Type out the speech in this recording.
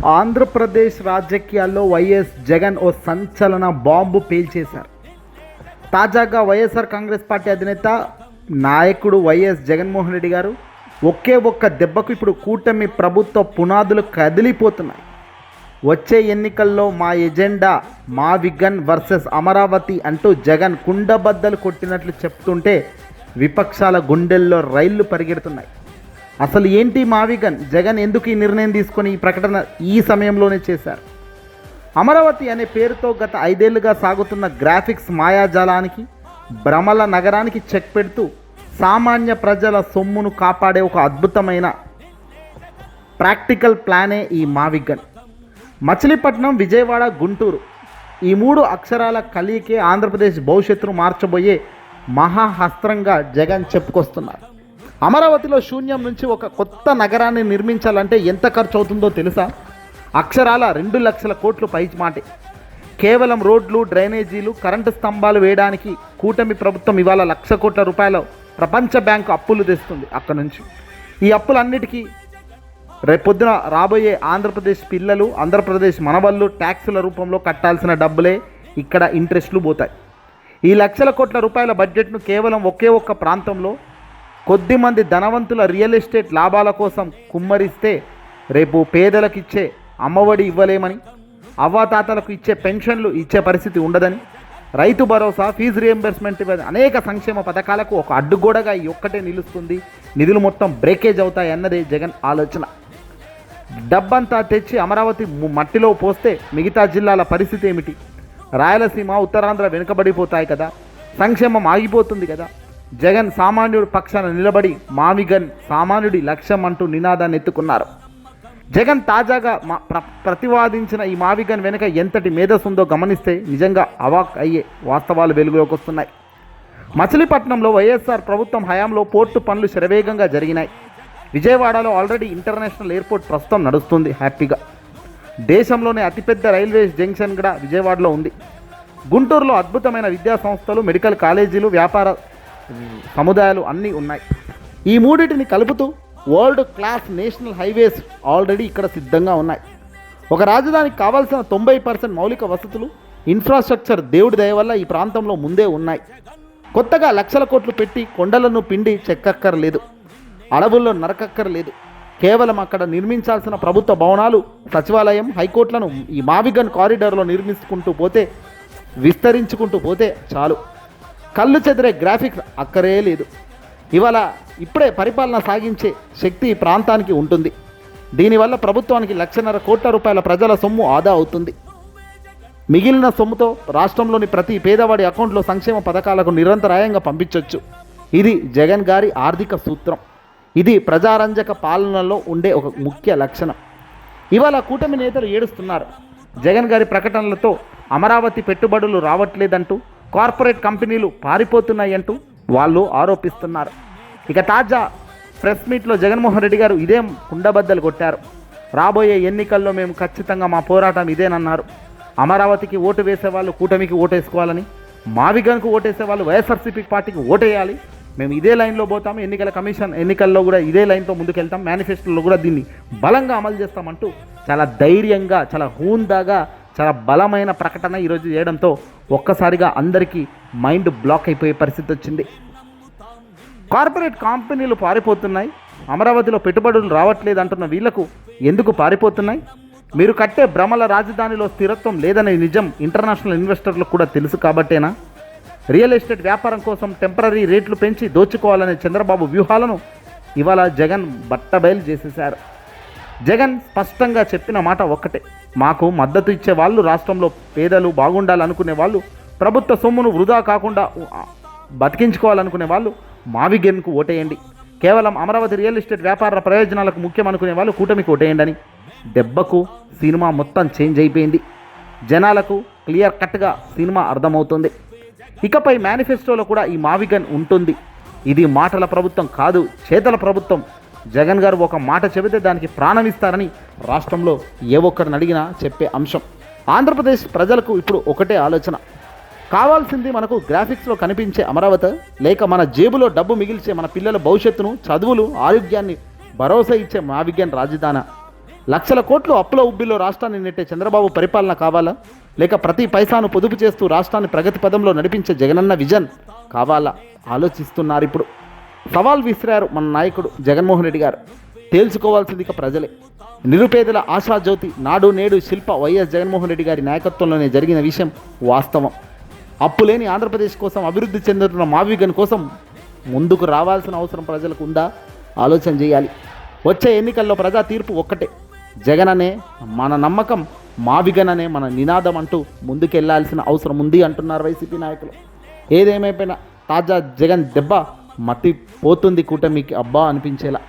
ఆంధ్రప్రదేశ్ రాజకీయాల్లో వైఎస్ జగన్ ఓ సంచలన బాంబు పేల్చేశారు. తాజాగా వైఎస్ఆర్ కాంగ్రెస్ పార్టీ అధినేత నాయకుడు వైఎస్ జగన్మోహన్ రెడ్డి గారు ఒకే ఒక్క దెబ్బకు ఇప్పుడు కూటమి ప్రభుత్వ పునాదులు కదిలిపోతున్నాయి. వచ్చే ఎన్నికల్లో మా ఎజెండా మా విగన్ వర్సెస్ అమరావతి అంటూ జగన్ కుండబద్దలు కొట్టినట్లు చెప్తుంటే విపక్షాల గుండెల్లో రైళ్లు పరిగెడుతున్నాయి. అసలు ఏంటి మా విగన్? జగన్ ఎందుకు ఈ నిర్ణయం తీసుకొని ఈ ప్రకటన ఈ సమయంలోనే చేశారు? అమరావతి అనే పేరుతో గత 5 ఏళ్లుగా సాగుతున్న గ్రాఫిక్స్ మాయాజాలానికి, భ్రమల నగరానికి చెక్ పెడుతూ సామాన్య ప్రజల సొమ్మును కాపాడే ఒక అద్భుతమైన ప్రాక్టికల్ ప్లానే ఈ మా విగన్. మచిలీపట్నం, విజయవాడ, గుంటూరు ఈ 3 అక్షరాల కలియికే ఆంధ్రప్రదేశ్ భవిష్యత్తును మార్చబోయే మహాహస్త్రంగా జగన్ చెప్పుకొస్తున్నారు. అమరావతిలో శూన్యం నుంచి ఒక కొత్త నగరాన్ని నిర్మించాలంటే ఎంత ఖర్చు అవుతుందో తెలుసా? అక్షరాల 2 లక్షల కోట్లు పైమాటే. కేవలం రోడ్లు, డ్రైనేజీలు, కరెంటు స్తంభాలు వేయడానికి కూటమి ప్రభుత్వం ఇవాళ 1,00,000 కోట్ల రూపాయల ప్రపంచ బ్యాంకు అప్పులు తెస్తుంది. అక్కడి నుంచి ఈ అప్పులన్నిటికీ రేపొద్దున రాబోయే ఆంధ్రప్రదేశ్ పిల్లలు, ఆంధ్రప్రదేశ్ మనవళ్ళు ట్యాక్సుల రూపంలో కట్టాల్సిన డబ్బులే ఇక్కడ ఇంట్రెస్ట్లు పోతాయి. ఈ 1,00,000 కోట్ల రూపాయల బడ్జెట్ను కేవలం ఒకే ఒక్క ప్రాంతంలో కొద్దిమంది ధనవంతుల రియల్ ఎస్టేట్ లాభాల కోసం కుమ్మరిస్తే రేపు పేదలకు ఇచ్చే అమ్మఒడి ఇవ్వలేమని, అవ్వాతాతలకు ఇచ్చే పెన్షన్లు ఇచ్చే పరిస్థితి ఉండదని, రైతు భరోసా, ఫీజు రియంబర్స్మెంట్ అనేక సంక్షేమ పథకాలకు ఒక అడ్డుగోడగా ఈ ఒక్కటే నిలుస్తుంది. నిధులు మొత్తం బ్రేకేజ్ అవుతాయి అన్నదే జగన్ ఆలోచన. డబ్బంతా తెచ్చి అమరావతి మట్టిలో పోస్తే మిగతా జిల్లాల పరిస్థితి ఏమిటి? రాయలసీమ, ఉత్తరాంధ్ర వెనుకబడిపోతాయి కదా, సంక్షేమం ఆగిపోతుంది కదా. జగన్ సామాన్యుడి పక్షాన నిలబడి మావిగన్ సామాన్యుడి లక్ష్యం అంటూ నినాదాన్ని ఎత్తుకున్నారు. జగన్ తాజాగా ప్రతిపాదించిన ఈ మావిగన్ వెనుక ఎంతటి మేధస్సు ఉందో గమనిస్తే నిజంగా అవాక్ అయ్యే వాస్తవాలు వెలుగులోకి వస్తున్నాయి. మచిలీపట్నంలో వైఎస్ఆర్ ప్రభుత్వం హయాంలో పోర్టు పనులు శరవేగంగా జరిగినాయి. విజయవాడలో ఆల్రెడీ ఇంటర్నేషనల్ ఎయిర్పోర్ట్ ప్రస్తుతం నడుస్తుంది హ్యాపీగా. దేశంలోనే అతిపెద్ద రైల్వే జంక్షన్ కూడా విజయవాడలో ఉంది. గుంటూరులో అద్భుతమైన విద్యా సంస్థలు, మెడికల్ కాలేజీలు, వ్యాపార సముదాయాలు అన్నీ ఉన్నాయి. ఈ మూడింటిని కలుపుతూ world class national highways already ఇక్కడ సిద్ధంగా ఉన్నాయి. ఒక రాజధానికి కావాల్సిన 90% మౌలిక వసతులు, ఇన్ఫ్రాస్ట్రక్చర్ దేవుడి దయ వల్ల ఈ ప్రాంతంలో ముందే ఉన్నాయి. కొత్తగా 1,00,000 కోట్లు పెట్టి కొండలను పిండి చెక్కక్కర్లేదు, అడవుల్లో నరకక్కర్లేదు. కేవలం అక్కడ నిర్మించాల్సిన ప్రభుత్వ భవనాలు, సచివాలయం, హైకోర్టులను ఈ మావిగన్ కారిడార్లో నిర్మించుకుంటూ పోతే, విస్తరించుకుంటూ పోతే చాలు. కళ్ళు చెదిరే గ్రాఫిక్స్ అక్కరే లేదు. ఇప్పుడే పరిపాలన సాగించే శక్తి ఈ ప్రాంతానికి ఉంటుంది. దీనివల్ల ప్రభుత్వానికి 1,50,000 కోట్ల రూపాయల ప్రజల సొమ్ము ఆదా అవుతుంది. మిగిలిన సొమ్ముతో రాష్ట్రంలోని ప్రతి పేదవాడి అకౌంట్లో సంక్షేమ పథకాలకు నిరంతరాయంగా పంపించవచ్చు. ఇది జగన్ గారి ఆర్థిక సూత్రం. ఇది ప్రజారంజక పాలనలో ఉండే ఒక ముఖ్య లక్షణం. ఇవాళ కూటమి నేతలు ఏడుస్తున్నారు. జగన్ గారి ప్రకటనలతో అమరావతి పెట్టుబడులు రావట్లేదంటూ, కార్పొరేట్ కంపెనీలు పారిపోతున్నాయంటూ వాళ్ళు ఆరోపిస్తున్నారు. ఇక తాజా ప్రెస్ మీట్లో జగన్మోహన్ రెడ్డి గారు ఇదే కుండబద్దలు కొట్టారు. రాబోయే ఎన్నికల్లో మేము ఖచ్చితంగా మా పోరాటం ఇదేనన్నారు. అమరావతికి ఓటు వేసేవాళ్ళు కూటమికి ఓటేసుకోవాలని, మావిగన్కు ఓటేసే వాళ్ళు వైఎస్ఆర్సీపీ పార్టీకి ఓటేయాలి. మేము ఇదే లైన్లో పోతాము, ఎన్నికల కమిషన్ ఎన్నికల్లో కూడా ఇదే లైన్తో ముందుకెళ్తాం, మేనిఫెస్టోలో కూడా దీన్ని బలంగా అమలు చేస్తామంటూ చాలా ధైర్యంగా, చాలా హూందాగా, చాలా బలమైన ప్రకటన ఈరోజు చేయడంతో ఒక్కసారిగా అందరికీ మైండ్ బ్లాక్ అయిపోయే పరిస్థితి వచ్చింది. కార్పొరేట్ కంపెనీలు పారిపోతున్నాయి, అమరావతిలో పెట్టుబడులు రావట్లేదు అంటున్న వీళ్లకు ఎందుకు పారిపోతున్నాయి? మీరు కట్టే భ్రమల రాజధానిలో స్థిరత్వం లేదనే నిజం ఇంటర్నేషనల్ ఇన్వెస్టర్లకు కూడా తెలుసు కాబట్టేనా? రియల్ ఎస్టేట్ వ్యాపారం కోసం టెంపరీ రేట్లు పెంచి దోచుకోవాలనే చంద్రబాబు వ్యూహాలను ఇవాళ జగన్ బట్టబయలు చేసేశారు. జగన్ స్పష్టంగా చెప్పిన మాట ఒక్కటే: మాకు మద్దతు ఇచ్చే వాళ్ళు, రాష్ట్రంలో పేదలు బాగుండాలనుకునే వాళ్ళు, ప్రభుత్వ సొమ్మును వృధా కాకుండా బతికించుకోవాలనుకునే వాళ్ళు మావిగన్కు ఓటేయండి. కేవలం అమరావతి రియల్ ఎస్టేట్ వ్యాపార ప్రయోజనాలకు ముఖ్యం అనుకునే వాళ్ళు కూటమికి ఓటేయండి అని దెబ్బకు సినిమా మొత్తం చేంజ్ అయిపోయింది. జనాలకు క్లియర్ కట్గా సినిమా అర్థమవుతుంది. ఇకపై మేనిఫెస్టోలో కూడా ఈ మావిగన్ ఉంటుంది. ఇది మాటల ప్రభుత్వం కాదు, చేతల ప్రభుత్వం. జగన్ గారు ఒక మాట చెబితే దానికి ప్రాణం ఇస్తారని రాష్ట్రంలో ఏ ఒక్కరిని అడిగినా చెప్పే అంశం. ఆంధ్రప్రదేశ్ ప్రజలకు ఇప్పుడు ఒకటే ఆలోచన: కావాల్సింది మనకు గ్రాఫిక్స్లో కనిపించే అమరావతి, లేక మన జేబులో డబ్బు మిగిల్చే మన పిల్లల భవిష్యత్తును, చదువులు, ఆరోగ్యాన్ని భరోసా ఇచ్చే మావిగన్ రాజధాని? లక్షల కోట్లు అప్పుల ఉబ్బిలో రాష్ట్రాన్ని నెట్టే చంద్రబాబు పరిపాలన కావాలా, లేక ప్రతి పైసాను పొదుపు చేస్తూ రాష్ట్రాన్ని ప్రగతి పదంలో నడిపించే జగనన్న విజన్ కావాలా ఆలోచిస్తున్నారు. ఇప్పుడు సవాల్ విసిరారు మన నాయకుడు జగన్మోహన్ రెడ్డి గారు. తేల్చుకోవాల్సింది ఇక ప్రజలే. నిరుపేదల ఆశాజ్యోతి నాడు నేడు శిల్ప వైఎస్ జగన్మోహన్ రెడ్డి గారి నాయకత్వంలోనే జరిగిన విషయం వాస్తవం. అప్పులేని ఆంధ్రప్రదేశ్ కోసం, అభివృద్ధి చెందుతున్న మావిగన్ కోసం ముందుకు రావాల్సిన అవసరం ప్రజలకు ఉందా? ఆలోచన చేయాలి. వచ్చే ఎన్నికల్లో ప్రజా తీర్పు ఒక్కటే, జగన్ అనే మన నమ్మకం, మావిగన్ అనే మన నినాదం అంటూ ముందుకెళ్లాల్సిన అవసరం ఉంది అంటున్నారు వైసీపీ నాయకులు. ఏదేమైపోయినా తాజా జగన్ దెబ్బ మట్టి పోతుంది కూటమికి అబ్బా అనిపించేలా.